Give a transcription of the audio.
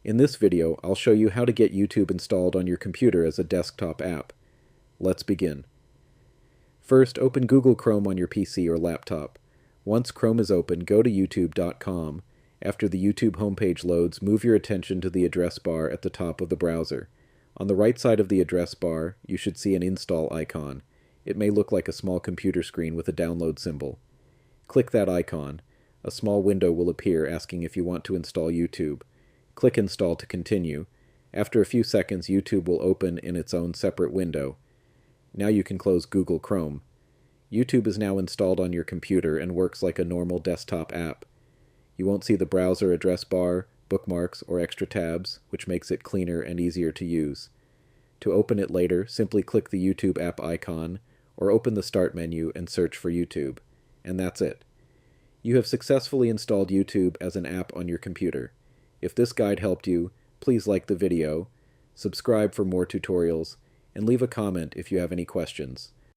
In this video, I'll show you how to get YouTube installed on your computer as a desktop app. Let's begin. First, open Google Chrome on your PC or laptop. Once Chrome is open, go to youtube.com. After the YouTube homepage loads, move your attention to the address bar at the top of the browser. On the right side of the address bar, you should see an install icon. It may look like a small computer screen with a download symbol. Click that icon. A small window will appear asking if you want to install YouTube. Click Install to continue. After a few seconds, YouTube will open in its own separate window. Now you can close Google Chrome. YouTube is now installed on your computer and works like a normal desktop app. You won't see the browser address bar, bookmarks, or extra tabs, which makes it cleaner and easier to use. To open it later, simply click the YouTube app icon, or open the Start menu and search for YouTube. And that's it. You have successfully installed YouTube as an app on your computer. If this guide helped you, please like the video, subscribe for more tutorials, and leave a comment if you have any questions.